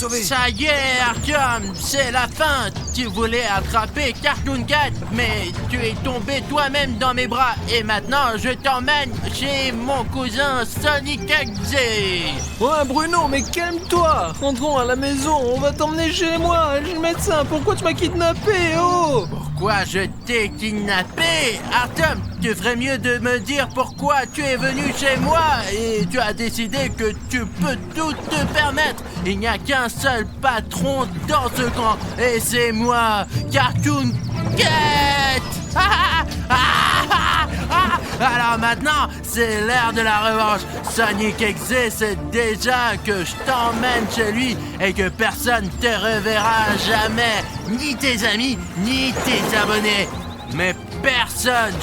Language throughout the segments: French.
sauver. Ça y est, Artyom, c'est la fin. Tu voulais attraper Cartoon Cat, mais tu es tombé toi-même dans mes bras. Et maintenant, je t'emmène chez mon cousin Sonic XZ. Ouais, Bruno, mais calme-toi. Rentrons à la maison, on va t'emmener chez moi. Je suis le médecin, pourquoi tu m'as kidnappé, oh? Pourquoi je t'ai kidnappé? Artyom, tu ferais mieux de me dire pourquoi tu es venu chez moi et tu as décidé que tu peux tout te permettre. Il n'y a qu'un seul patron dans ce camp et c'est moi, Cartoon Cat. Alors maintenant, c'est l'heure de la revanche. Sonic XZ sait déjà que je t'emmène chez lui et que personne te reverra jamais. Ni tes amis, ni tes abonnés. Mais personne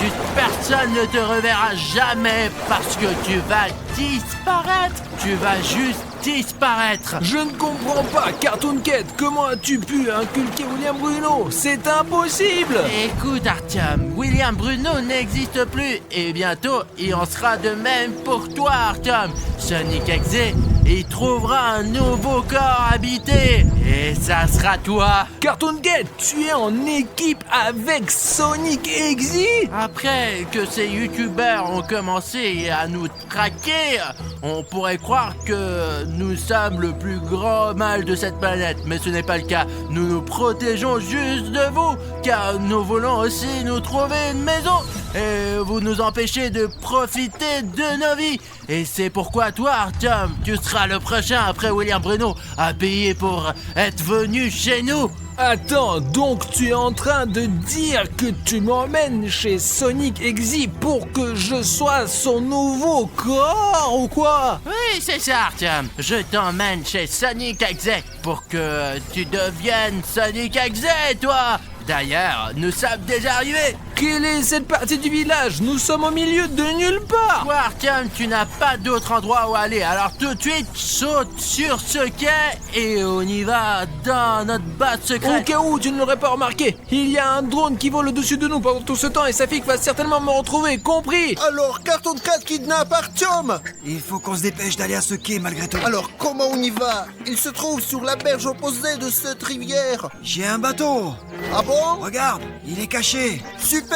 ne te reverra jamais parce que tu vas disparaître. Tu vas juste disparaître. Je ne comprends pas, Cartoon Cat. Comment as-tu pu inculquer William Bruno? C'est impossible. Écoute, Artyom, William Bruno n'existe plus et bientôt il en sera de même pour toi, Artyom. Sonic XZ, il trouvera un nouveau corps habité et ça sera toi. Cartoon Cat, tu es en équipe avec Sonic XZ? Après que ces youtubeurs ont commencé à nous traquer, on pourrait croire que nous sommes le plus grand mal de cette planète, mais ce n'est pas le cas. Nous nous protégeons juste de vous, car nous voulons aussi nous trouver une maison. Et vous nous empêchez de profiter de nos vies. Et c'est pourquoi toi, Artyom, tu seras le prochain après William Bruno à payer pour être venu chez nous. Attends, donc tu es en train de dire que tu m'emmènes chez Sonic XZ pour que je sois son nouveau corps ou quoi? Oui, c'est ça, Artyom. Je t'emmène chez Sonic XZ pour que tu deviennes Sonic XZ, toi. D'ailleurs, nous sommes déjà arrivés. Quelle est cette partie du village? Nous sommes au milieu de nulle part. Toi, Artyom, tu n'as pas d'autre endroit où aller. Alors tout de suite, saute sur ce quai et on y va dans notre base secrète. Au cas où tu ne l'aurais pas remarqué, il y a un drone qui vole au-dessus de nous pendant tout ce temps et sa fille va certainement me retrouver, compris? Alors, Cartoon Cat kidnappe Artyom. Il faut qu'on se dépêche d'aller à ce quai malgré tout. Alors, comment on y va? Il se trouve sur la berge opposée de cette rivière. J'ai un bateau. Ah bon? Regarde, il est caché. Super.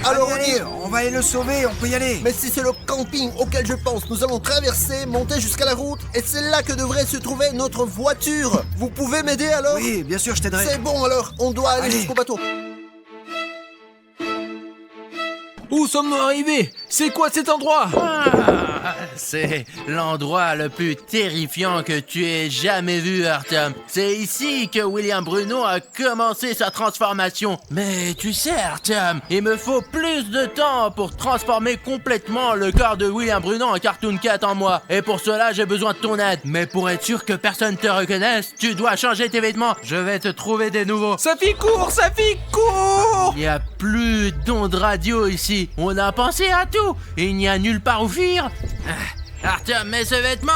Alors, allez, on va aller le sauver, on peut y aller. Mais si c'est le camping auquel je pense, nous allons traverser, monter jusqu'à la route, et c'est là que devrait se trouver notre voiture. Vous pouvez m'aider alors? Oui, bien sûr, je t'aiderai. C'est bon alors, on doit aller Allez. jusqu'au bateau. Où sommes-nous arrivés? C'est quoi cet endroit? C'est l'endroit le plus terrifiant que tu aies jamais vu, Artyom. C'est ici que William Bruno a commencé sa transformation. Mais tu sais, Artyom, il me faut plus de temps pour transformer complètement le corps de William Bruno en Cartoon Cat en moi. Et pour cela, j'ai besoin de ton aide. Mais pour être sûr que personne te reconnaisse, tu dois changer tes vêtements. Je vais te trouver des nouveaux. Safi, cours! Safi, cours! Il n'y a plus d'ondes radio ici. On a pensé à tout. Il n'y a nulle part où fuir. Artyom, mets ce vêtement.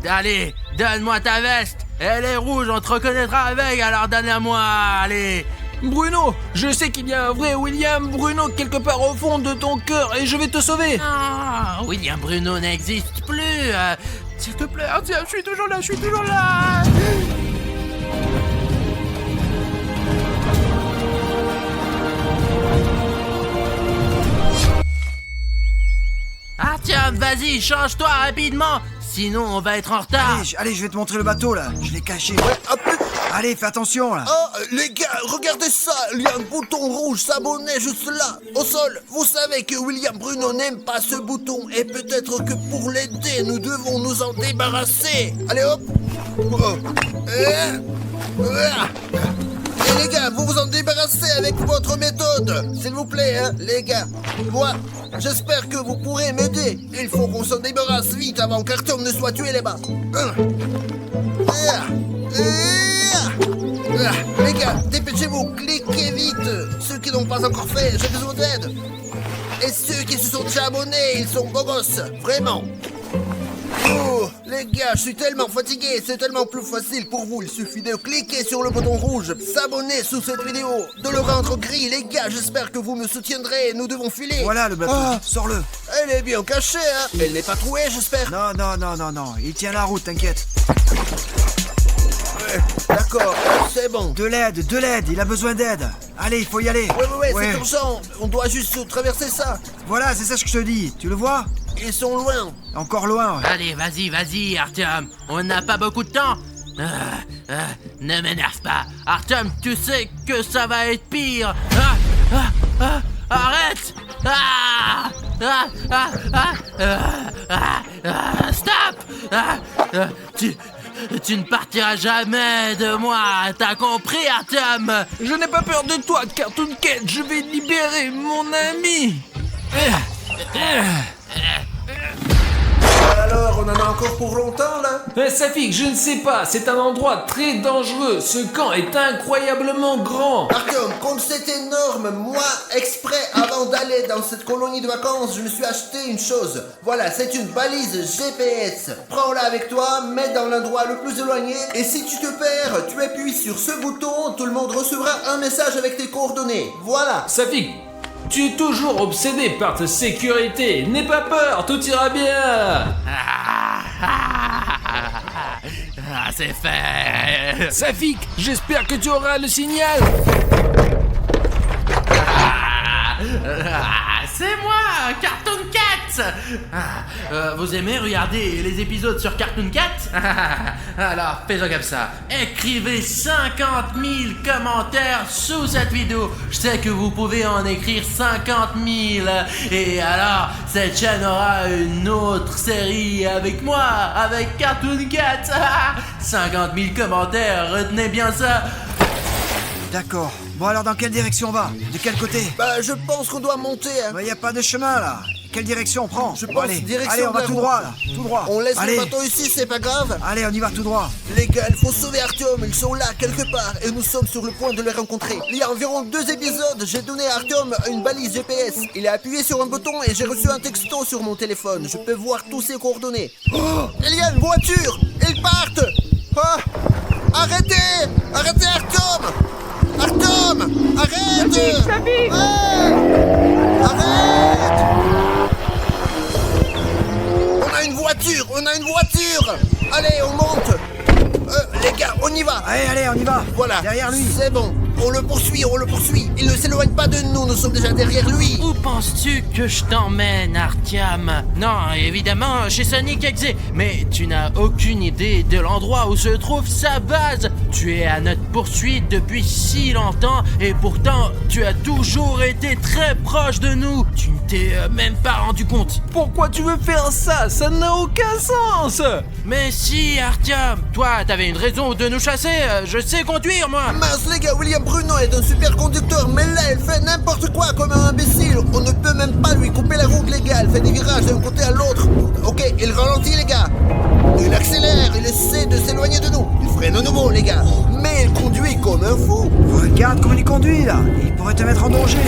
Allez, donne-moi ta veste. Elle est rouge, on te reconnaîtra avec, alors donne-la-moi. Allez. Bruno, je sais qu'il y a un vrai William Bruno quelque part au fond de ton cœur et je vais te sauver. Ah, William Bruno n'existe plus. S'il te plaît, Artyom, je suis toujours là. Artyom, vas-y, change-toi rapidement. Sinon, on va être en retard. Allez, je vais te montrer le bateau là. Je l'ai caché. Ouais, hop. Allez, fais attention là. Oh, les gars, regardez ça. Il y a un bouton rouge s'abonner juste là, au sol. Vous savez que William Bruno n'aime pas ce bouton et peut-être que pour l'aider, nous devons nous en débarrasser. Allez, hop. Oh. Et les gars, vous vous en débarrassez avec votre méthode. S'il vous plaît, hein, les gars. Moi, j'espère que vous pourrez m'aider. Il faut qu'on s'en débarrasse vite avant qu'Artyom ne soit tué là-bas. Les gars, dépêchez-vous, cliquez vite. Ceux qui n'ont pas encore fait, j'ai besoin d'aide. Et ceux qui se sont déjà abonnés, ils sont beaux gosses, vraiment. Oh, les gars, je suis tellement fatigué, c'est tellement plus facile pour vous. Il suffit de cliquer sur le bouton rouge, s'abonner sous cette vidéo, de le rendre gris. Les gars, j'espère que vous me soutiendrez, nous devons filer. Voilà le bateau, Ah. sors-le. Elle est bien cachée, hein. Elle n'est pas trouée, j'espère. Non, il tient la route, t'inquiète. D'accord, c'est bon. De l'aide, il a besoin d'aide. Allez, il faut y aller. Ouais, c'est urgent. On doit juste traverser ça. Voilà, c'est ça que je te dis. Tu le vois? Ils sont loin. Encore loin. Allez, vas-y, Artyom. On n'a pas beaucoup de temps. Ne m'énerve pas. Artyom, tu sais que ça va être pire. Arrête. Stop. Tu ne partiras jamais de moi. T'as compris, Artyom? Je n'ai pas peur de toi, Cartoon Cat. Je vais libérer mon ami. Alors, on en a encore pour longtemps, là? Safik, je ne sais pas. C'est un endroit très dangereux. Ce camp est incroyablement grand. Artyom, comme c'est énorme, moi, exprès, avant d'aller dans cette colonie de vacances, je me suis acheté une chose. Voilà, c'est une balise GPS. Prends-la avec toi, mets dans l'endroit le plus éloigné, et si tu te perds, tu appuies sur ce bouton, tout le monde recevra un message avec tes coordonnées. Voilà. Safik, tu es toujours obsédé par ta sécurité. N'aie pas peur, tout ira bien. C'est fait. Safik, j'espère que tu auras le signal. C'est moi, Cartoon Cat. Vous aimez regarder les épisodes sur Cartoon Cat? Alors, fais-en comme ça. Écrivez 50 000 commentaires sous cette vidéo. Je sais que vous pouvez en écrire 50 000. Et alors, cette chaîne aura une autre série avec moi, avec Cartoon Cat. 50 000 commentaires, retenez bien ça. D'accord. Bon alors dans quelle direction on va? De quel côté? Bah, je pense qu'on doit monter, hein. Bah y a pas de chemin là. Quelle direction on prend? Je Bon, pense allez, direction allez, on va de la tout route. droit là. Tout droit. On laisse allez. le bateau ici, c'est pas grave. Allez, on y va tout droit. Les gars, il faut sauver Artyom, ils sont là quelque part et nous sommes sur le point de les rencontrer. Il y a environ 2 épisodes, j'ai donné à Artyom une balise GPS. Il a appuyé sur un bouton et j'ai reçu un texto sur mon téléphone. Je peux voir tous ses coordonnées. Oh, il y a une voiture. Ils partent. Ah, arrêtez. Arrêtez Artyom. Artyom, arrête. Ah, arrête. On a une voiture. Allez, on monte. Les gars, on y va. Allez, on y va. Voilà, Derrière lui. c'est bon. On le poursuit. Il ne s'éloigne pas de nous, nous sommes déjà derrière lui. Où penses-tu que je t'emmène, Artyom? Non, évidemment, chez Sonic Exe. Mais tu n'as aucune idée de l'endroit où se trouve sa base. Tu es à notre poursuite depuis si longtemps et pourtant, tu as toujours été très proche de nous. Tu ne t'es même pas rendu compte. Pourquoi tu veux faire ça? Ça n'a aucun sens. Mais si, Artyom, toi, t'avais une raison de nous chasser. Je sais conduire, moi. Mince les gars, William Bruno est un super conducteur, mais là, il fait n'importe quoi comme un imbécile. On ne peut même pas lui couper la route, les gars. Il fait des virages d'un côté à l'autre. Ok, il ralentit, les gars. Il accélère, il essaie de s'éloigner de nous. Il freine à nouveau, les gars. Mais il conduit comme un fou. Regarde comment il conduit là. Il pourrait te mettre en danger.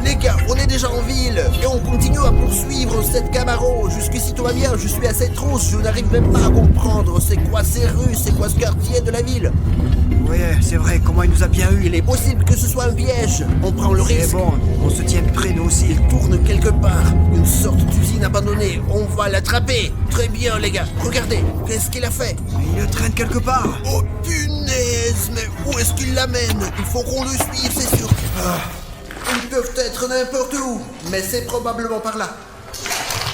Les gars, on est déjà en ville et on continue à poursuivre cette Camaro. Jusqu'ici tout va bien, je suis assez trousse, je n'arrive même pas à comprendre c'est quoi ces rues, c'est quoi ce quartier de la ville. Oui, c'est vrai, comment il nous a bien eu. Il est possible que ce soit un piège, on prend le C'est risque. bon, on se tient près nous aussi. Il tourne quelque part, une sorte d'usine abandonnée, on va l'attraper. Très bien les gars, regardez, qu'est-ce qu'il a fait? Mais il le traîne quelque part. Oh punaise, mais où est-ce qu'il l'amène? Il faut qu'on le suive, c'est sûr. Ils peuvent être n'importe où, mais c'est probablement par là.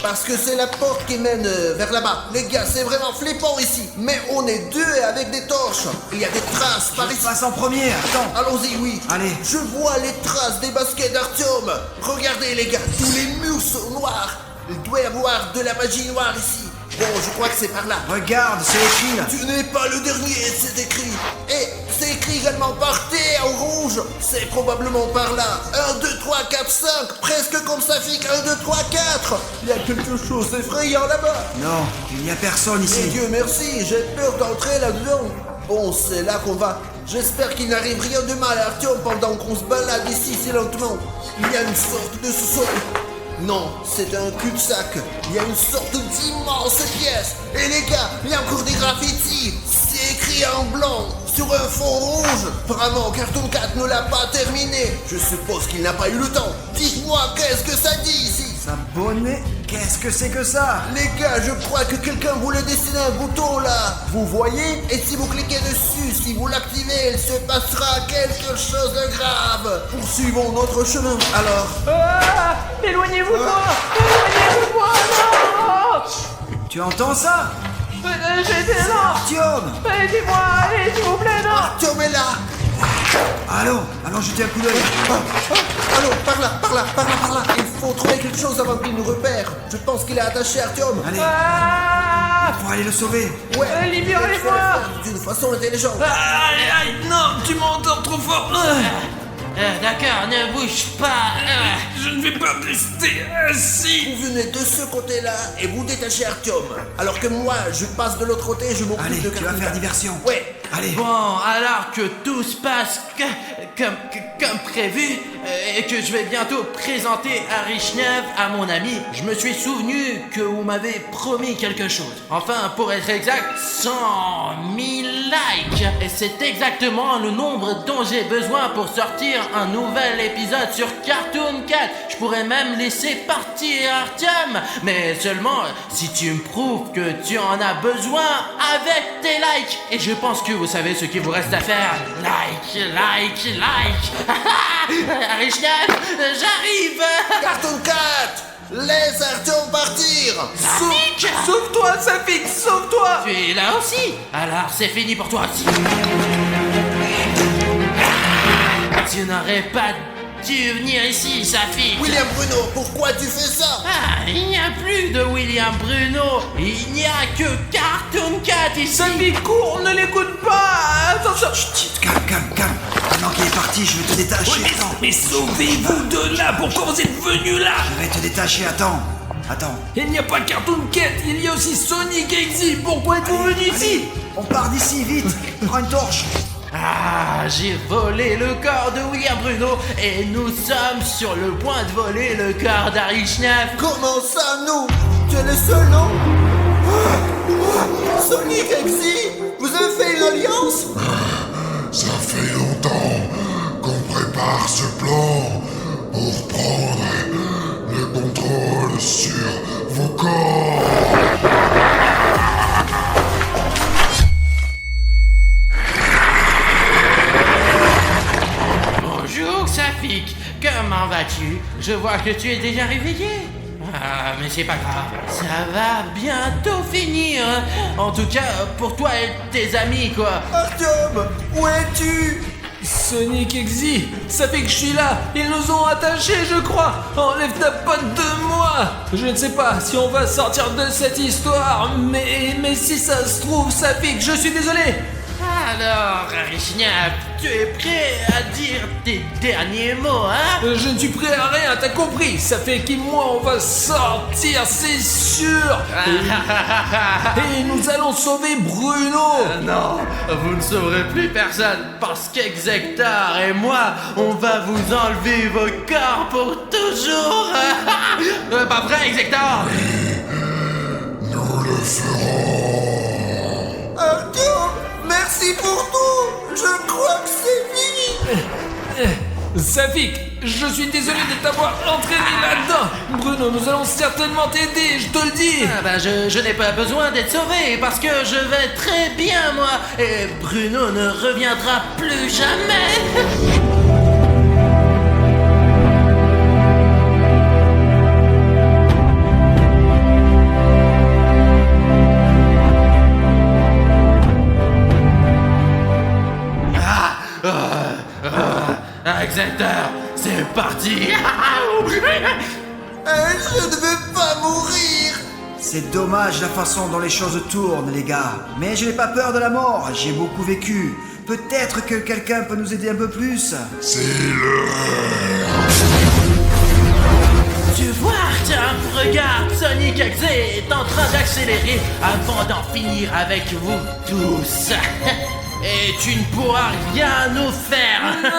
Parce que c'est la porte qui mène vers là-bas. Les gars, c'est vraiment flippant ici. Mais on est deux avec des torches. Il y a des traces par Je ici. passe en premier, attends. Allons-y, oui. Allez. Je vois les traces des baskets d'Artyom. Regardez les gars, tous les murs sont noirs. Il doit y avoir de la magie noire ici. Bon, je crois que c'est par là. Regarde, c'est écrit là. Tu n'es pas le dernier, c'est écrit. Et c'est écrit également par terre en rouge. C'est probablement par là. 1, 2, 3, 4, 5. Presque comme ça fait 1, 2, 3, 4. Il y a quelque chose d'effrayant là-bas. Non, il n'y a personne Et ici. Dieu merci, j'ai peur d'entrer là-dedans. Bon, c'est là qu'on va. J'espère qu'il n'arrive rien de mal à Artyom pendant qu'on se balade ici si lentement. Il y a une sorte de sous-sol. Non, c'est un cul-de-sac. Il y a une sorte d'immense pièce. Et les gars, il y a encore des graffitis. C'est écrit en blanc sur un fond rouge. Apparemment, Cartoon Cat ne l'a pas terminé. Je suppose qu'il n'a pas eu le temps. Dites-moi, qu'est-ce que ça dit ici? S'abonner? Qu'est-ce que c'est que ça? Les gars, je crois que quelqu'un voulait dessiner un bouton là. Vous voyez? Et si vous cliquez dessus, si vous l'activez, il se passera quelque chose de grave. Poursuivons notre chemin. Alors, Ah, éloignez-vous de moi. Éloignez-vous de moi, non. Tu entends ça? J'étais là. Artyom! Aidez-moi, allez, s'il vous plaît, non. Artyom est là. Allons jeter un coup d'œil. Allons, par là. Il faut trouver quelque chose avant qu'il nous repère. Je pense qu'il est attaché à Artyom. Allez, Ah, faut aller le sauver. Ouais, libérez-moi. il faut le faire d'une façon intelligente. aïe, aïe, non, tu m'entends trop fort. D'accord, ne bouge pas. Je ne vais pas rester assis. Vous venez de ce côté-là et vous détachez Artyom. Alors que moi, je passe de l'autre côté et je m'occupe Allez, de tu vas Cartoon faire Cat. diversion. Ouais. Allez. Bon, alors que tout se passe comme prévu et que je vais bientôt présenter Arishnev à mon ami, je me suis souvenu que vous m'avez promis quelque chose. Enfin, pour être exact, 100 000 likes. Et c'est exactement le nombre dont j'ai besoin pour sortir un nouvel épisode sur Cartoon Cat. Je pourrais même laisser partir Artyom, mais seulement si tu me prouves que tu en as besoin avec tes likes. Et je pense que vous savez ce qu'il vous reste à faire. Like. Arishnev, j'arrive. Cartoon Cat, laisse Artyom partir. Safik, Sauve-toi, Safik, sauve-toi. tu es là aussi. Alors c'est fini pour toi aussi. Tu n'aurais pas dû venir ici, Safik. William Bruno, pourquoi tu fais ça? Ah, il n'y a plus de William Bruno. Il n'y a que Cartoon Cat ici. Safik, cours, ne l'écoute pas. Attention. Chut, calme. Maintenant qu'il est parti, je vais te détacher. Attends. Mais sauvez-vous de là. Pourquoi vous êtes venu là? Je vais te détacher, attends. Il n'y a pas Cartoon Cat, il y a aussi Sonic Exy. Pourquoi êtes-vous venu ici? Allez, on part d'ici, vite. Prends une torche. Ah, j'ai volé le corps de William Bruno et nous sommes sur le point de voler le corps d'Arishnev. Comment ça, nous? Tu es le seul, non? Sonic Exy, vous avez fait une alliance? Ça fait longtemps qu'on prépare ce plan pour prendre le contrôle sur vos corps. Bonjour Safik, comment vas-tu? Je vois que tu es déjà réveillé. Ah, mais c'est pas grave, ça va bientôt finir. En tout cas, pour toi et tes amis, quoi. Artyom, où es-tu? Sonic Exy, Safik, je suis là. Ils nous ont attachés, je crois. Enlève ta pote de moi. Je ne sais pas si on va sortir de cette histoire, mais si ça se trouve, Safik, je suis désolé. Alors, Arishnev, tu es prêt à dire tes derniers mots, hein? Je ne suis prêt à rien, t'as compris. Ça fait et moi, on va sortir, c'est sûr. Et nous allons sauver Bruno. Non, vous ne sauverez plus personne parce qu'Exector et moi, on va vous enlever vos corps pour toujours. Pas vrai, Exector? Nous le ferons. Artyom, merci pour tout. Je crois que c'est fini. Safik, je suis désolé de t'avoir entraîné là-dedans. Bruno, nous allons certainement t'aider, je te le dis. Ah bah je n'ai pas besoin d'être sauvé parce que je vais très bien, moi. Et Bruno ne reviendra plus jamais. Exector, c'est parti. Je ne veux pas mourir. C'est dommage la façon dont les choses tournent, les gars. Mais je n'ai pas peur de la mort, j'ai beaucoup vécu. Peut-être que quelqu'un peut nous aider un peu plus. C'est l'heure. Tu vois, Artyom, regarde, Sonic X est en train d'accélérer avant d'en finir avec vous tous. et tu ne pourras rien nous faire. Non!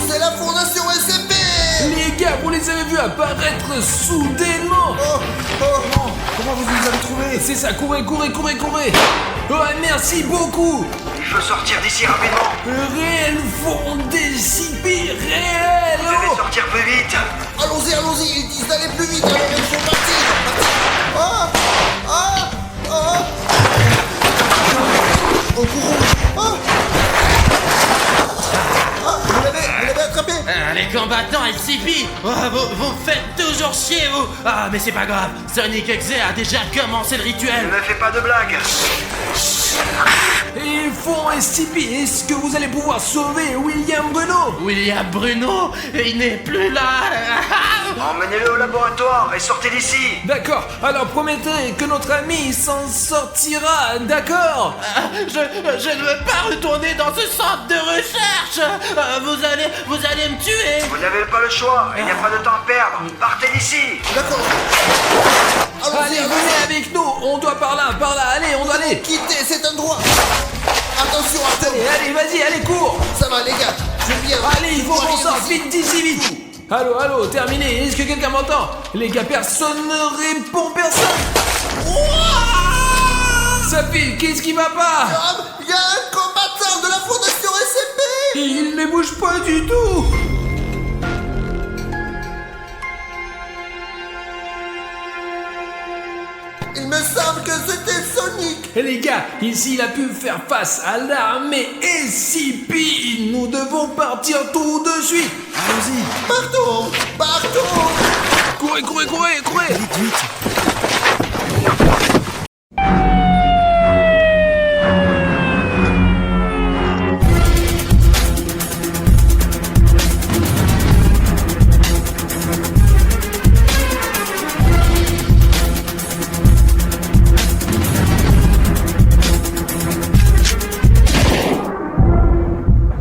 C'est la Fondation SCP. Les gars, vous les avez vus apparaître soudainement. Comment vous nous avez trouvés? C'est ça, courez, courez, courez, courez. Oh, merci beaucoup. Je veux sortir d'ici rapidement. Réel fond des cipi, réel. Vous devez Oh. sortir plus vite. Allons-y, allons-y, ils disent d'aller plus vite, alors il faut partir. Ah, ah, ah. Oh, courons. Ah. Ah, vous l'avez attrapé. Les combattants SCP, vous me faites toujours chier, vous. Ah, mais c'est pas grave, Sonic Exe a déjà commencé le rituel. Ne fais pas de blagues. Ils font SCP, est-ce que vous allez pouvoir sauver William Bruno? William Bruno, il n'est plus là. Emmenez-le au laboratoire et sortez d'ici. D'accord, alors promettez que notre ami s'en sortira, d'accord? Je ne veux pas retourner dans ce centre de recherche. Vous allez me tuer. Vous n'avez pas le choix. Il n'y a pas de temps à perdre. Partez d'ici. D'accord. Allez, venez avec nous, on doit par là, allez, on doit aller. Quittez cet endroit. Attention, Artem. Allez, vas-y, allez, cours. Ça va, les gars. Je viens. Allez, il faut qu'on sorte vite d'ici, vite. Allô, allô, terminé, est-ce que quelqu'un m'entend? Les gars, personne ne répond, personne. Safi, qu'est-ce qui va pas? Il y a un combattant de la Fondation SCP. Il ne bouge pas du tout. Il me semble que c'était Sonic. Et les gars, ici il a pu faire face à l'armée SCP. Nous devons partir tout de suite. Allons-y. Partons. Partons. Courez, courez, courez, courez. Vite, vite.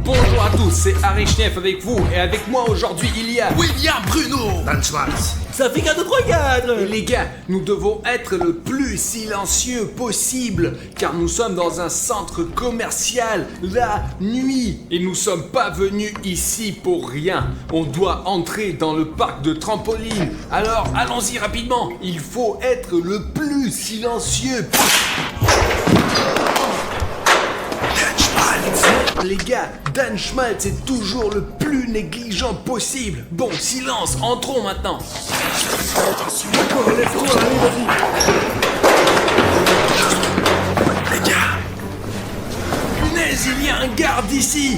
Bonjour à tous, c'est Harry Schneff avec vous. Et avec moi aujourd'hui il y a... William Bruno. Ça fait 4 3 4. Et les gars, nous devons être le plus silencieux possible, car nous sommes dans un centre commercial la nuit. Et nous sommes pas venus ici pour rien. On doit entrer dans le parc de trampoline. Alors allons-y rapidement. Il faut être le plus silencieux. Les gars, Dan Schmaltz est toujours le plus négligent possible. Bon, silence, entrons maintenant. D'accord, lève-toi, allez, vas-y. Les gars, punaise, il y a un garde ici.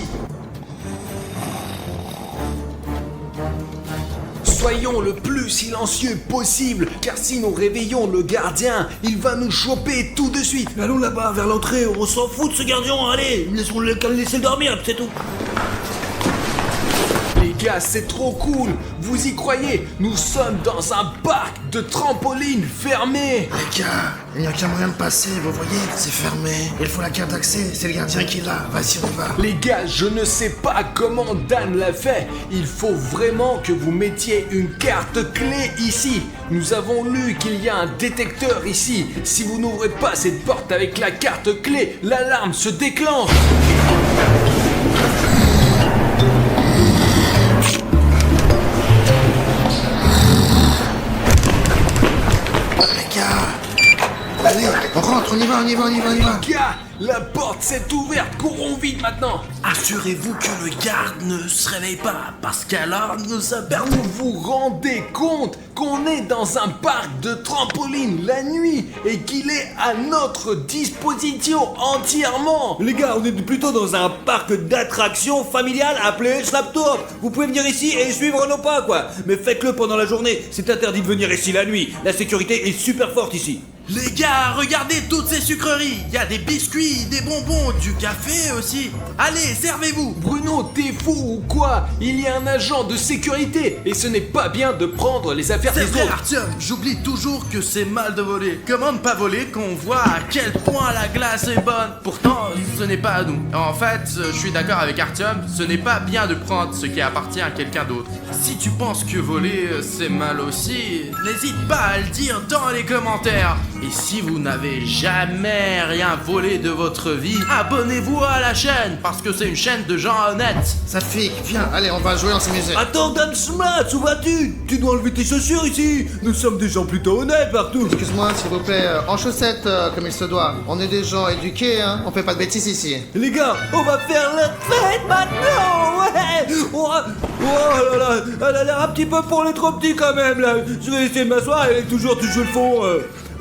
Soyons le plus silencieux possible, car si nous réveillons le gardien, il va nous choper tout de suite. Allons là-bas, vers l'entrée, on s'en fout de ce gardien, allez, laissez-le dormir, c'est tout. Les gars, c'est trop cool. Vous y croyez? Nous sommes dans un parc de trampoline fermé. Les gars, il n'y a qu'un moyen de passer, vous voyez, c'est fermé. Il faut la carte d'accès, c'est le gardien qui l'a, vas-y, on va. Les gars, je ne sais pas comment Dan l'a fait. Il faut vraiment que vous mettiez une carte clé ici. Nous avons lu qu'il y a un détecteur ici. Si vous n'ouvrez pas cette porte avec la carte clé, l'alarme se déclenche. Les gars, allez, on rentre, on y va. Gars, la porte s'est ouverte. Courons vite maintenant. Assurez-vous que le garde ne se réveille pas, parce qu'alors nous avons... Vous vous rendez compte qu'on est dans un parc de trampoline la nuit et qu'il est à notre disposition entièrement. Les gars, on est plutôt dans un parc d'attractions familiales appelé Snaptop. Vous pouvez venir ici et suivre nos pas, quoi. Mais faites-le pendant la journée. C'est interdit de venir ici la nuit. La sécurité est super forte ici. Les gars, regardez toutes ces sucreries. Il y a des biscuits, des bonbons, du café aussi. Allez, servez-vous. Bruno, t'es fou ou quoi? Il y a un agent de sécurité et ce n'est pas bien de prendre les affaires C'est des vrai, autres. Artyom, j'oublie toujours que c'est mal de voler. Comment ne pas voler quand on voit à quel point la glace est bonne? Pourtant, ce n'est pas à nous. En fait, je suis d'accord avec Artyom, ce n'est pas bien de prendre ce qui appartient à quelqu'un d'autre. Si tu penses que voler c'est mal aussi, n'hésite pas à le dire dans les commentaires. Et si vous n'avez jamais rien volé de votre vie, abonnez-vous à la chaîne parce que c'est une chaîne de gens honnêtes. Safik, viens, allez, on va jouer, on s'amuser. Attends, Dan Schmatz, où vas-tu? Tu dois enlever tes chaussures ici. Nous sommes des gens plutôt honnêtes partout. Excuse-moi, s'il vous plaît, en chaussettes, comme il se doit. On est des gens éduqués, hein. On fait pas de bêtises ici. Les gars, on va faire la fête maintenant, ouais. Oh là là, elle a l'air un petit peu pour les trop petits quand même là. Je vais essayer de m'asseoir, elle est toujours le fond.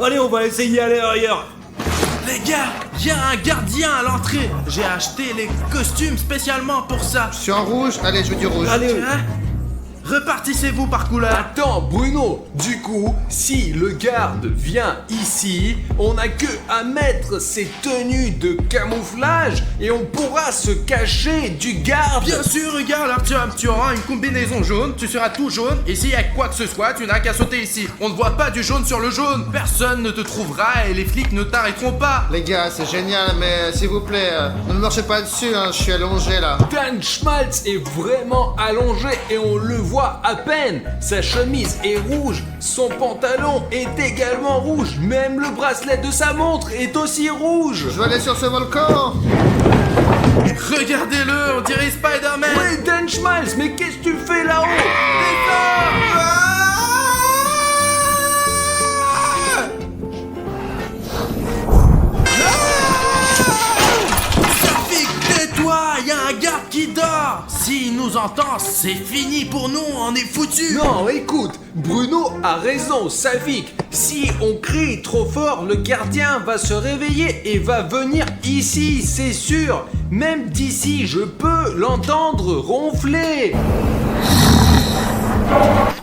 Allez, on va essayer à l'intérieur. Les gars, il y a un gardien à l'entrée. J'ai acheté les costumes spécialement pour ça. Je suis en rouge, allez, je veux du rouge. Allez, Hein? Repartissez-vous par couleur. Attends, Bruno, du coup, si le garde vient ici, on n'a que à mettre ses tenues de camouflage et on pourra se cacher du garde. Bien sûr, regarde, Artyom, tu auras une combinaison jaune, tu seras tout jaune, et s'il y a quoi que ce soit, tu n'as qu'à sauter ici. On ne voit pas du jaune sur le jaune. Personne ne te trouvera et les flics ne t'arrêteront pas. Les gars, c'est génial, mais s'il vous plaît, ne me marchez pas dessus, hein, je suis allongé là. Dan Schmaltz est vraiment allongé et on le voit à peine. Sa chemise est rouge, son pantalon est également rouge, même le bracelet de sa montre est aussi rouge. Je veux aller sur ce volcan. Regardez-le, on dirait Spider-Man. Oui, Dan Schmaltz, mais qu'est-ce que tu fais là-haut? Tais-toi, y a un garde qui dort. S'il nous entend, c'est fini pour nous, on est foutus. Non, écoute, Bruno a raison, Safik. Si on crie trop fort, le gardien va se réveiller et va venir ici, c'est sûr. Même d'ici, je peux l'entendre ronfler.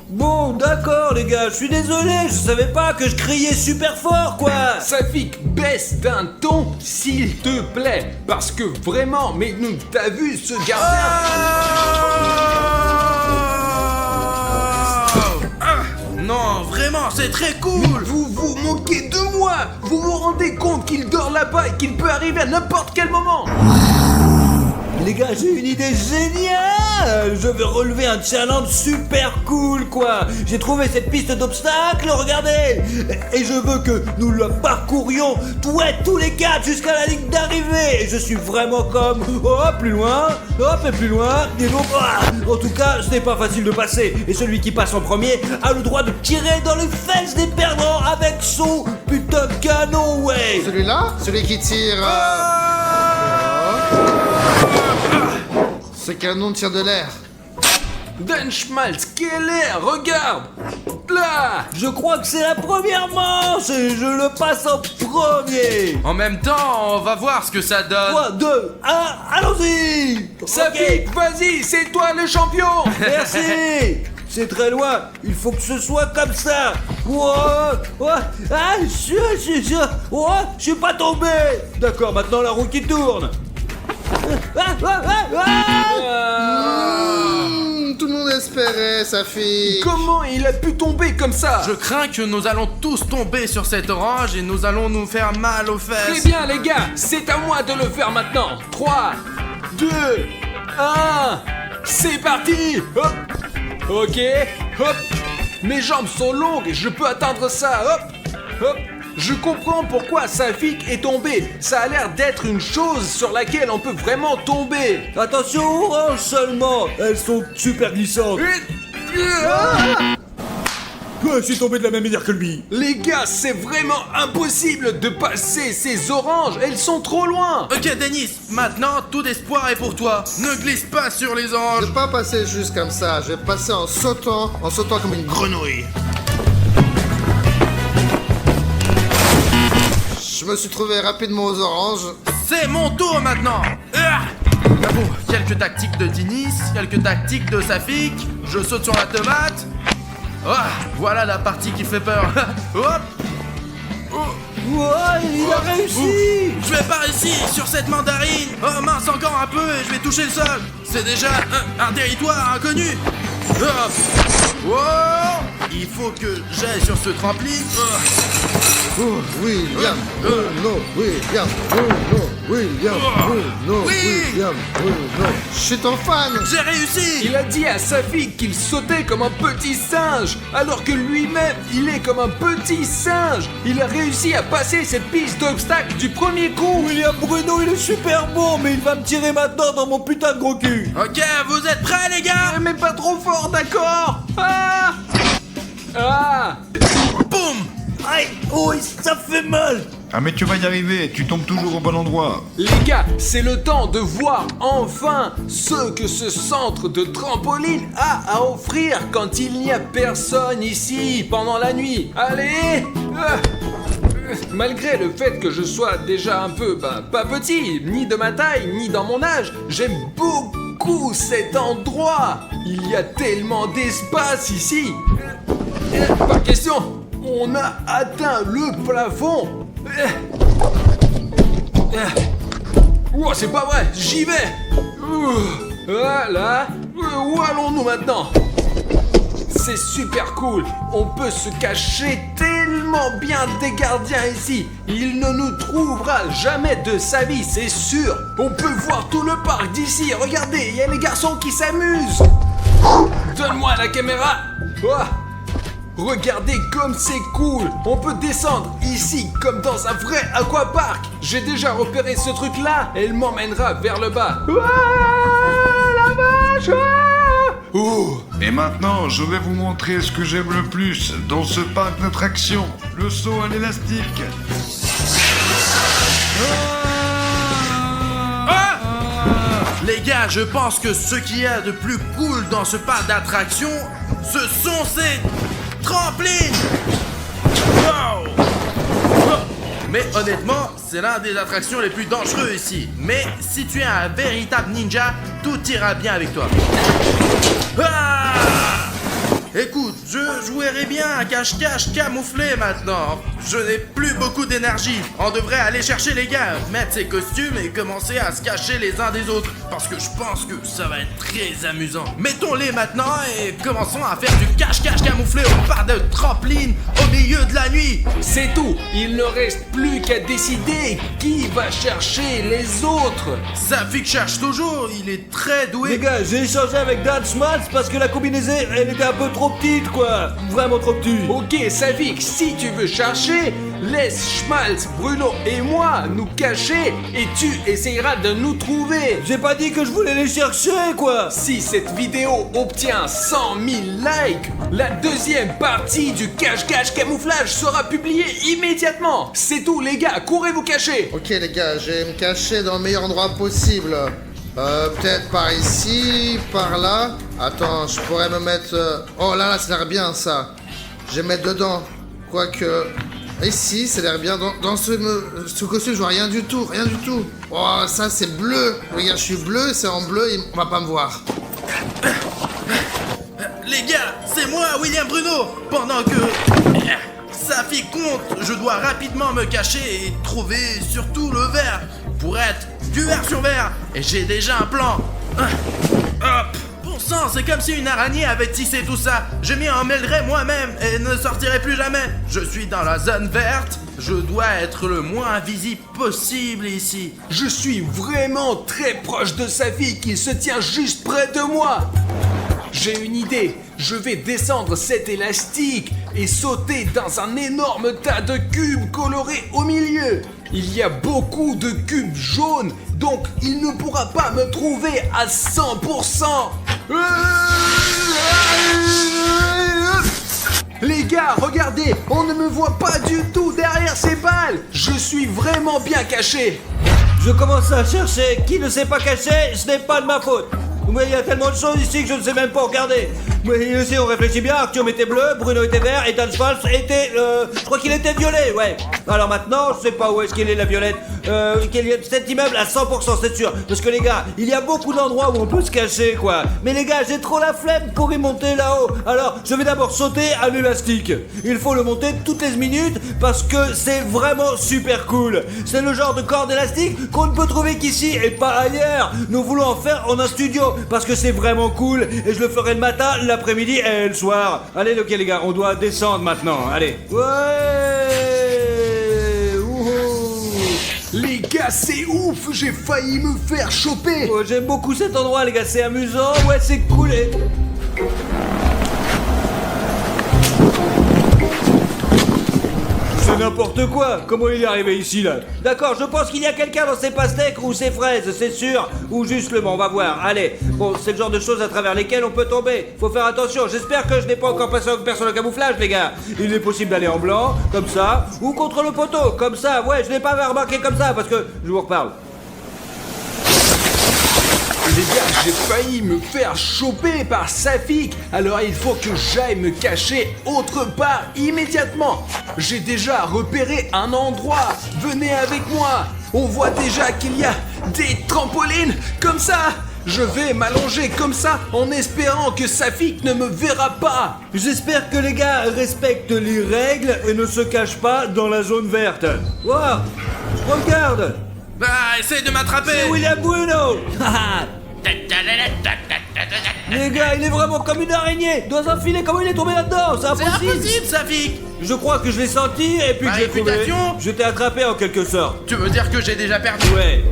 bon, d'accord les gars, je suis désolé, je savais pas que je criais super fort quoi. Safik, baisse d'un ton, s'il te plaît. Parce que vraiment, mais nous, t'as vu ce gardien? Non, vraiment, c'est très cool. Vous vous moquez de moi. Vous vous rendez compte qu'il dort là-bas et qu'il peut arriver à n'importe quel moment? Les gars, j'ai une idée géniale. Je vais relever un challenge super cool quoi. J'ai trouvé cette piste d'obstacles, regardez. Et je veux que nous la parcourions tous les quatre jusqu'à la ligne d'arrivée. Et je suis vraiment comme plus loin, hop et plus loin. Et donc, en tout cas, ce n'est pas facile de passer. Et celui qui passe en premier a le droit de tirer dans les fesses des perdants avec son putain de canon, ouais. Celui-là? Celui qui tire... Ce canon tire de l'air. Dan Schmaltz, quel air, regarde. Là. Je crois que c'est la première manche et je le passe en premier. En même temps, on va voir ce que ça donne. 3, 2, 1, allons-y. Safik, Ok. vas-y, c'est toi le champion. Merci. C'est très loin, il faut que ce soit comme ça. Je suis pas tombé. D'accord, maintenant la roue qui tourne. Tout le monde espérait, sa fille. Comment il a pu tomber comme ça? Je crains que nous allons tous tomber sur cette orange et nous allons nous faire mal aux Très fesses. bien les gars, c'est à moi de le faire maintenant. 3, 2, 1, c'est parti. Hop. Ok, hop. Mes jambes sont longues et je peux atteindre ça. Hop, hop. Je comprends pourquoi Safik est tombé. Ça a l'air d'être une chose sur laquelle on peut vraiment tomber. Attention aux oranges seulement, elles sont super glissantes. Je suis tombé de la même manière que lui. Les gars, c'est vraiment impossible de passer ces oranges. Elles sont trop loin. Ok, Denis, maintenant tout espoir est pour toi. Ne glisse pas sur les Je oranges. vais pas passer juste comme ça, je vais passer en sautant comme une grenouille. Je me suis trouvé rapidement aux oranges. C'est mon tour maintenant. Bon, quelques tactiques de Denis, quelques tactiques de Safik. Je saute sur la tomate. Voilà la partie qui fait peur. Hop. Il a réussi. Je vais par ici, sur cette mandarine. Oh mince, encore un peu et je vais toucher le sol. C'est déjà un territoire inconnu. Hop. Wow. Il faut que j'aille sur ce trampoline. William Bruno, William Bruno, William Bruno, William Bruno. Je suis ton fan. J'ai réussi! Il a dit à Safik qu'il sautait comme un petit singe, alors que lui-même, il est comme un petit singe. Il a réussi à passer cette piste d'obstacles du premier coup. William Bruno, il est super bon, mais il va me tirer maintenant dans mon putain de gros cul. Ok, vous êtes prêts les gars? Mais pas trop fort, d'accord? Ah! Ah! Boum! Aïe, oh, ça fait mal. Ah mais tu vas y arriver, tu tombes toujours au bon endroit. Les gars, c'est le temps de voir enfin ce que ce centre de trampoline a à offrir quand il n'y a personne ici pendant la nuit. Allez! Malgré le fait que je sois déjà un peu, pas petit, ni de ma taille, ni dans mon âge, j'aime beaucoup cet endroit. Il y a tellement d'espace ici. Pas question, on a atteint le plafond. Oh, c'est pas vrai, j'y vais. Voilà. Où allons-nous maintenant? C'est super cool. On peut se cacher tellement bien des gardiens ici. Il ne nous trouvera jamais de sa vie, c'est sûr. On peut voir tout le parc d'ici. Regardez, il y a les garçons qui s'amusent. Donne-moi la caméra. Oh. Regardez comme c'est cool. On peut descendre ici comme dans un vrai aquapark. J'ai déjà repéré ce truc là. Elle m'emmènera vers le bas. La vache. Oh. Et maintenant, je vais vous montrer ce que j'aime le plus dans ce parc d'attractions, le saut à l'élastique. Les gars, je pense que ce qu'il y a de plus cool dans ce parc d'attractions, ce sont ces trampolines. Wow. Mais honnêtement, c'est l'un des attractions les plus dangereux ici. Mais si tu es un véritable ninja, tout ira bien avec toi. Ah! Écoute, je jouerais bien un cache-cache camouflé maintenant. Je n'ai plus beaucoup d'énergie. On devrait aller chercher les gars, mettre ces costumes et commencer à se cacher les uns des autres. Parce que je pense que ça va être très amusant. Mettons-les maintenant et commençons à faire du cache-cache camouflé au parc de trampoline au milieu de la nuit. C'est tout. Il ne reste plus qu'à décider qui va chercher les autres. Safik cherche toujours, il est très doué. Les gars, j'ai échangé avec Dan Schmaltz parce que la combinaison, elle était un peu trop petite, quoi. Vraiment trop petite. Ok, Safik, si tu veux chercher, laisse Schmaltz, Bruno et moi nous cacher et tu essayeras de nous trouver. J'ai pas dit que je voulais les chercher, quoi. Si cette vidéo obtient 100 000 likes, la deuxième partie du cache-cache camouflage sera publiée immédiatement. C'est tout, les gars, courez vous cacher. Ok les gars, je vais me cacher dans le meilleur endroit possible. Peut-être par ici, par là. Attends, je pourrais me mettre... Oh là, ça a l'air bien ça. Je vais me mettre dedans. Quoique... Ici, ça a l'air bien. Dans ce costume, je vois rien du tout, rien du tout. Oh, ça c'est bleu. Regarde, je suis bleu, c'est en bleu, on va pas me voir. Les gars, c'est moi, William Bruno. Pendant que Safik compte, je dois rapidement me cacher et trouver surtout le verre. Pour être du verre sur verre. Et j'ai déjà un plan. Hop. Bon sang, c'est comme si une araignée avait tissé tout ça. Je m'y emmêlerais moi-même et ne sortirai plus jamais. Je suis dans la zone verte. Je dois être le moins visible possible ici. Je suis vraiment très proche de Safik, il se tient juste près de moi. J'ai une idée, je vais descendre cet élastique et sauter dans un énorme tas de cubes colorés au milieu. Il y a beaucoup de cubes jaunes, donc il ne pourra pas me trouver à 100%. Les gars, regardez, on ne me voit pas du tout derrière ces balles. Je suis vraiment bien caché. Je commence à chercher. Qui ne s'est pas caché, ce n'est pas de ma faute. Mais il y a tellement de choses ici que je ne sais même pas regarder. Mais ici on réfléchit bien, Artyom était bleu, Bruno était vert et Dan Schmaltz était... je crois qu'il était violet, ouais. Alors maintenant, je sais pas où est-ce qu'il est la violette. Cet immeuble à 100%, c'est sûr. Parce que les gars, il y a beaucoup d'endroits où on peut se cacher, quoi. Mais les gars, j'ai trop la flemme pour y monter là-haut. Alors, je vais d'abord sauter à l'élastique. Il faut le monter toutes les minutes parce que c'est vraiment super cool. C'est le genre de corde élastique qu'on ne peut trouver qu'ici et pas ailleurs. Nous voulons en faire en un studio parce que c'est vraiment cool et je le ferai le matin, l'après-midi et le soir. Allez, ok les gars, on doit descendre maintenant. Allez. Ouais. c'est ouf, j'ai failli me faire choper. Oh, j'aime beaucoup cet endroit, les gars, c'est amusant, ouais, c'est cool. C'est n'importe quoi. Comment il est arrivé ici, là? D'accord, je pense qu'il y a quelqu'un dans ces pastèques ou ces fraises, c'est sûr. Ou juste le on va voir. Allez, bon, c'est le genre de choses à travers lesquelles on peut tomber. Faut faire attention. J'espère que je n'ai pas encore passé en personne au camouflage, les gars. Il est possible d'aller en blanc, comme ça, ou contre le poteau, comme ça. Ouais, je l'ai pas remarqué comme ça, parce que je vous reparle. Les gars, j'ai failli me faire choper par Safik, alors il faut que j'aille me cacher autre part immédiatement. J'ai déjà repéré un endroit, venez avec moi. On voit déjà qu'il y a des trampolines, comme ça. Je vais m'allonger comme ça en espérant que Safik ne me verra pas. J'espère que les gars respectent les règles et ne se cachent pas dans la zone verte. Wow, regarde, Bah, essaye de m'attraper. c'est William Bruno. Les gars, il est vraiment comme une araignée dans un filet. Comment il est tombé là-dedans? C'est C'est impossible. impossible, Safik. Je crois que je l'ai senti et puis Ma que j'ai trouvé. réputation. Je t'ai attrapé en quelque sorte. Tu veux dire que j'ai déjà perdu? Ouais.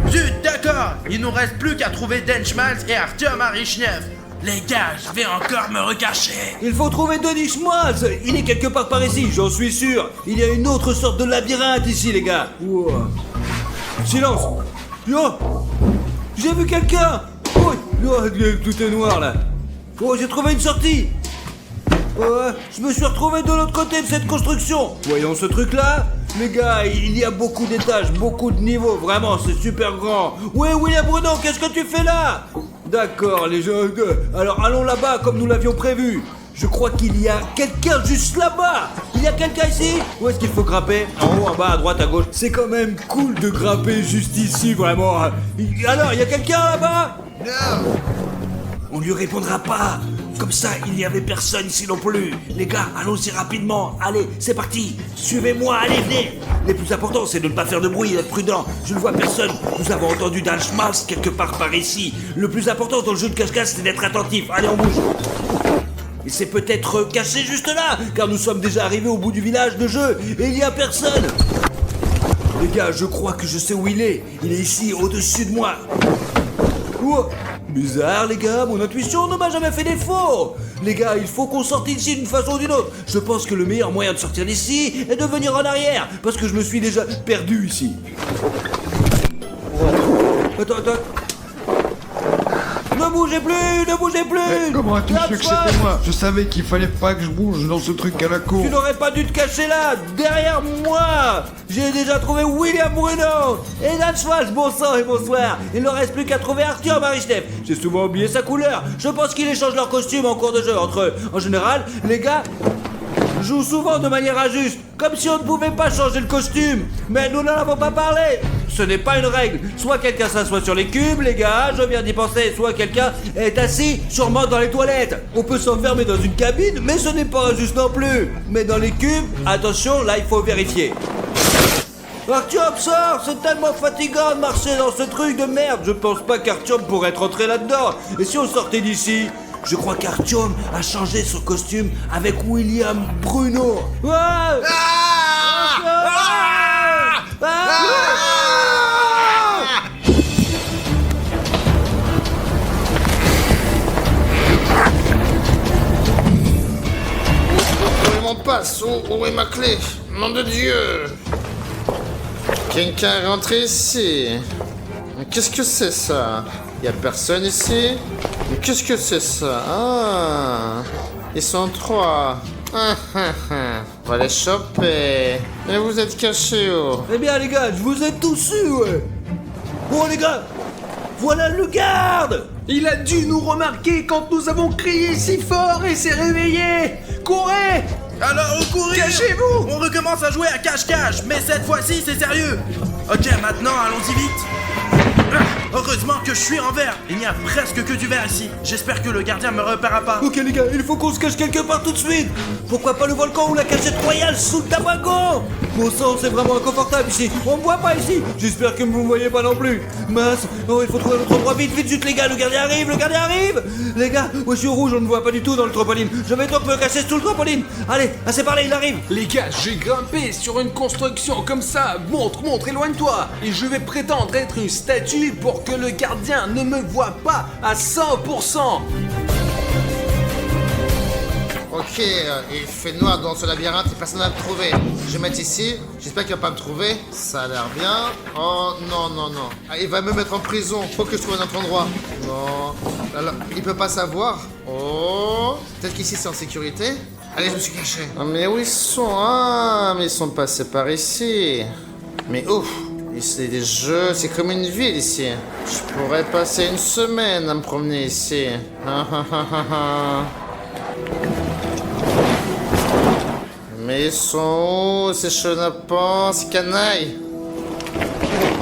Zut, d'accord. Il nous reste plus qu'à trouver Denchmals et Artyom Arishnev. Les gars, je vais encore me recacher. Il faut trouver Denis Schmaltz. Il est quelque part par ici, j'en suis sûr. Il y a une autre sorte de labyrinthe ici, les gars. Wow. Silence. Yo, j'ai vu quelqu'un. Oh, tout est noir là. Oh, j'ai trouvé une sortie. Je me suis retrouvé de l'autre côté de cette construction. Voyons ce truc là. Les gars, il y a beaucoup d'étages, beaucoup de niveaux. Vraiment, c'est super grand. Ouais, William Bruno, qu'est-ce que tu fais là? D'accord, les gens. Alors allons là-bas comme nous l'avions prévu. Je crois qu'il y a quelqu'un juste là-bas. Il y a quelqu'un ici? Où est-ce qu'il faut grimper? En haut, en bas, à droite, à gauche. C'est quand même cool de grimper juste ici, vraiment. Alors, il y a quelqu'un là-bas? Non. On lui répondra pas. Comme ça, il n'y avait personne ici non plus. Les gars, allons-y rapidement. Allez, c'est parti. Suivez-moi, allez, venez. Le plus important, c'est de ne pas faire de bruit, d'être prudent. Je ne vois personne. Nous avons entendu d'un schmaltz quelque part par ici. Le plus important dans le jeu de cache-cache, c'est d'être attentif. Allez, on bouge. Il s'est peut-être caché juste là, car nous sommes déjà arrivés au bout du village de jeu et il n'y a personne. Les gars, je crois que je sais où il est. Il est ici, au-dessus de moi. Oh, bizarre, les gars, mon intuition ne m'a jamais fait défaut. Les gars, il faut qu'on sorte d'ici d'une façon ou d'une autre. Je pense que le meilleur moyen de sortir d'ici est de venir en arrière, parce que je me suis déjà perdu ici. Attends. Ne bougez plus, ne bougez plus. Mais comment as-tu su que c'était moi? Je savais qu'il fallait pas que je bouge dans ce truc à la cour. Tu n'aurais pas dû te cacher là, derrière moi. J'ai déjà trouvé William Bruno et Dan Schmaltz, bon sang et bonsoir. Il ne reste plus qu'à trouver Artyom Arishnev. J'ai souvent oublié sa couleur. Je pense qu'ils échangent leurs costumes en cours de jeu entre eux. En général, les gars jouent souvent de manière injuste, comme si on ne pouvait pas changer le costume. Mais nous n'en avons pas parlé. Ce n'est pas une règle. Soit quelqu'un s'assoit sur les cubes, les gars, je viens d'y penser, soit quelqu'un est assis sûrement dans les toilettes. On peut s'enfermer dans une cabine, mais ce n'est pas injuste non plus. Mais dans les cubes, attention, là il faut vérifier. Artyom, sors, c'est tellement fatigant de marcher dans ce truc de merde. Je pense pas qu'Artyom pourrait être rentré là-dedans. Et si on sortait d'ici? Je crois qu'Artyom a changé son costume avec William Bruno. Ouais. Où est mon passe? Où est ma clé? Nom de Dieu! Quelqu'un est rentré ici. Mais qu'est-ce que c'est ça? Y a personne ici? Mais qu'est-ce que c'est ça? Ah! Ils sont trois. On va les choper. Et vous êtes cachés où? Eh bien les gars, je vous ai tous eu, ouais. Bon les gars, voilà le garde. Il a dû nous remarquer quand nous avons crié si fort et s'est réveillé. Courez! Alors, au courir. Cachez-vous! On recommence à jouer à cache-cache, mais cette fois-ci, c'est sérieux. Ok, maintenant, allons-y vite. Heureusement que je suis en vert. Il n'y a presque que du vert ici. J'espère que le gardien me repérera pas. Ok les gars, il faut qu'on se cache quelque part tout de suite. Pourquoi pas le volcan ou la cachette royale sous le tabac? Bon sang, c'est vraiment inconfortable ici. On me voit pas ici. J'espère que vous me voyez pas non plus. Mince. Oh, il faut trouver un autre endroit. Vite, vite, vite, les gars. Le gardien arrive, le gardien arrive. Les gars, moi je suis au rouge, on ne me voit pas du tout dans le trampoline. Je vais donc me cacher sous le trampoline. Allez, assez parlé, il arrive. Les gars, j'ai grimpé sur une construction comme ça. Montre, éloigne-toi. Et je vais prétendre être une statue pour que le gardien ne me voit pas à 100%. Ok, il fait noir dans ce labyrinthe et personne va me trouver. Je vais mettre ici, j'espère qu'il va pas me trouver. Ça a l'air bien. Oh non, non, non. Ah, il va me mettre en prison. Faut que je trouve un autre endroit. Non. Alors, il peut pas savoir. Oh. Peut-être qu'ici c'est en sécurité. Allez, je me suis caché. Ah, mais où ils sont? Ah, mais ils sont passés par ici. Mais ouf. C'est des jeux, c'est comme une ville ici. Je pourrais passer une semaine à me promener ici. Ah, ah, ah, ah, ah. Mais ils sont où ces chenapans, ces canailles?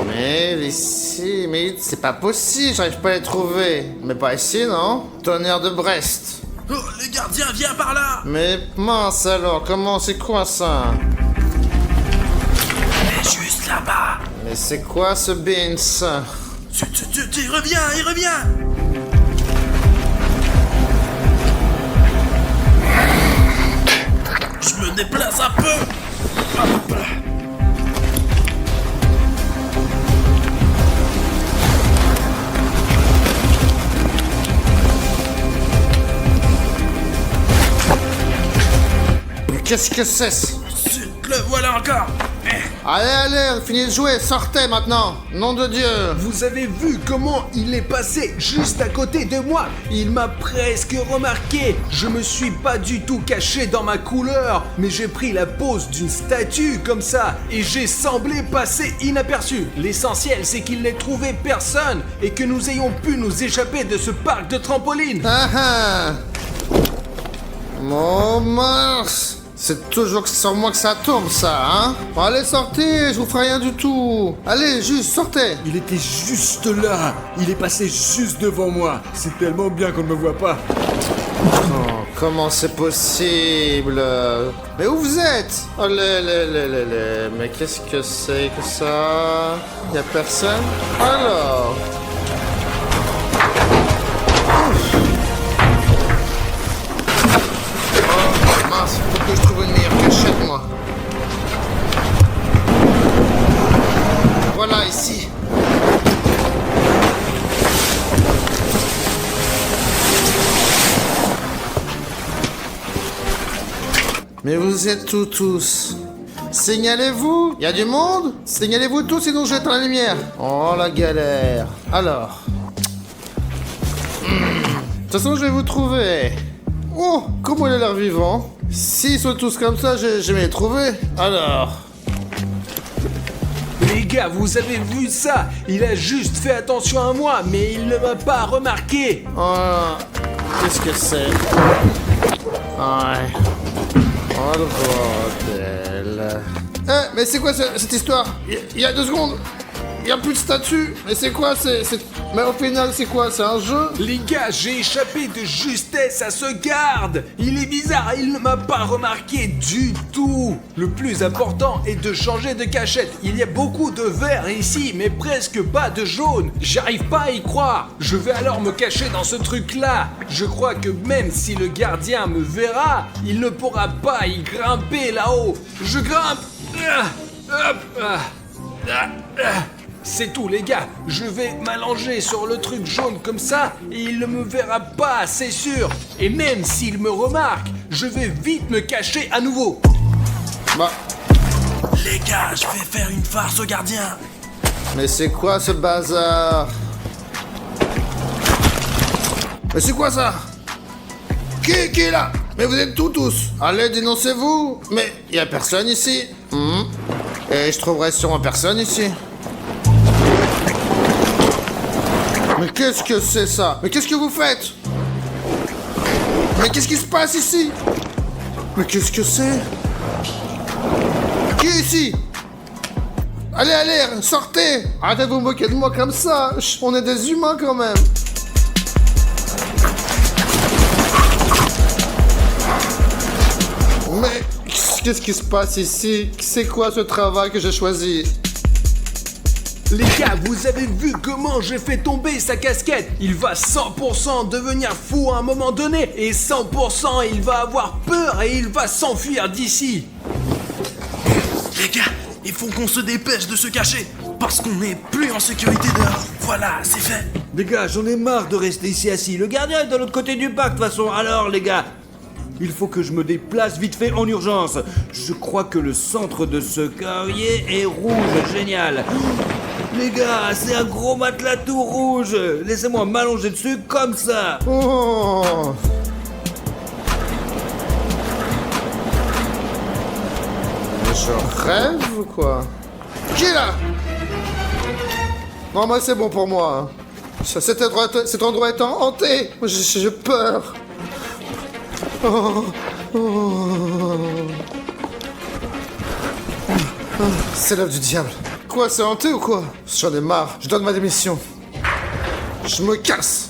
Mais ici, mais c'est pas possible, j'arrive pas à les trouver. Mais pas ici, non? Tonnerre de Brest. Oh, le gardien, viens par là. Mais mince alors, comment, c'est quoi ça? Juste là-bas. Mais c'est quoi ce beans? Il revient. Je me déplace un peu. Hop. Mais qu'est-ce que c'est? Le voilà encore. Allez, finis de jouer, sortez maintenant. Nom de Dieu. Vous avez vu comment il est passé juste à côté de moi? Il m'a presque remarqué. Je me suis pas du tout caché dans ma couleur, mais j'ai pris la pose d'une statue comme ça et j'ai semblé passer inaperçu. L'essentiel, c'est qu'il n'ait trouvé personne et que nous ayons pu nous échapper de ce parc de trampoline. Ah ah. Mon mince. C'est toujours sur moi que ça tombe, ça, hein? Bon, allez, sortez, je vous ferai rien du tout. Allez, juste, sortez. Il était juste là. Il est passé juste devant moi. C'est tellement bien qu'on ne me voit pas. Oh, comment c'est possible? Mais où vous êtes? Oh, mais qu'est-ce que c'est que ça? Y a personne? Alors... Mince, faut que je trouve une meilleure cachette, moi. Voilà, ici. Mais vous êtes où tous? Signalez-vous? Y a du monde? Signalez-vous tous, sinon je vais être dans la lumière. Oh, la galère. Alors... De toute façon, je vais vous trouver. Oh, comment il a l'air vivant. S'ils sont tous comme ça, je vais les trouver. Alors... Les gars, vous avez vu ça? Il a juste fait attention à moi, mais il ne m'a pas remarqué. Oh, qu'est-ce que c'est? Ouais. Oh le bordel. Eh, mais c'est quoi cette histoire? Il y a 2 secondes. Il y a plus de statue. Mais c'est quoi? Mais au final, c'est quoi? C'est un jeu? Les gars, j'ai échappé de justesse à ce garde. Il est bizarre, il ne m'a pas remarqué du tout. Le plus important est de changer de cachette. Il y a beaucoup de vert ici, mais presque pas de jaune. J'arrive pas à y croire. Je vais alors me cacher dans ce truc-là. Je crois que même si le gardien me verra, il ne pourra pas y grimper là-haut. Je grimpe. C'est tout les gars, je vais m'allonger sur le truc jaune comme ça et il ne me verra pas, c'est sûr. Et même s'il me remarque, je vais vite me cacher à nouveau. Bah... Les gars, je vais faire une farce au gardien. Mais c'est quoi ce bazar? Mais c'est quoi ça? Qui est là? Mais vous êtes tous? Allez, dénoncez-vous. Mais y a personne ici. Et je trouverai sûrement personne ici. Mais qu'est-ce que c'est ça? Mais qu'est-ce que vous faites? Mais qu'est-ce qui se passe ici? Mais qu'est-ce que c'est? Qui est ici? Allez, sortez! Arrêtez de vous moquer de moi comme ça! On est des humains quand même! Mais Qu'est-ce qui se passe ici? C'est quoi ce travail que j'ai choisi? Les gars, vous avez vu comment j'ai fait tomber sa casquette? Il va 100% devenir fou à un moment donné, et 100% il va avoir peur et il va s'enfuir d'ici. Les gars, il faut qu'on se dépêche de se cacher, parce qu'on n'est plus en sécurité dehors. Voilà, c'est fait. Les gars, j'en ai marre de rester ici assis. Le gardien est de l'autre côté du parc de toute façon. Alors les gars, il faut que je me déplace vite fait en urgence. Je crois que le centre de ce carrier est rouge. Génial. Les gars, c'est un gros matelas tout rouge. Laissez-moi m'allonger dessus comme ça. Oh. Je rêve ou quoi? Qui est là? Non, moi c'est bon pour moi. Cet endroit est hanté. Moi, j'ai peur. Oh. Oh. C'est l'œuvre du diable. Quoi, c'est hanté ou quoi? J'en ai marre. Je donne ma démission. Je me casse.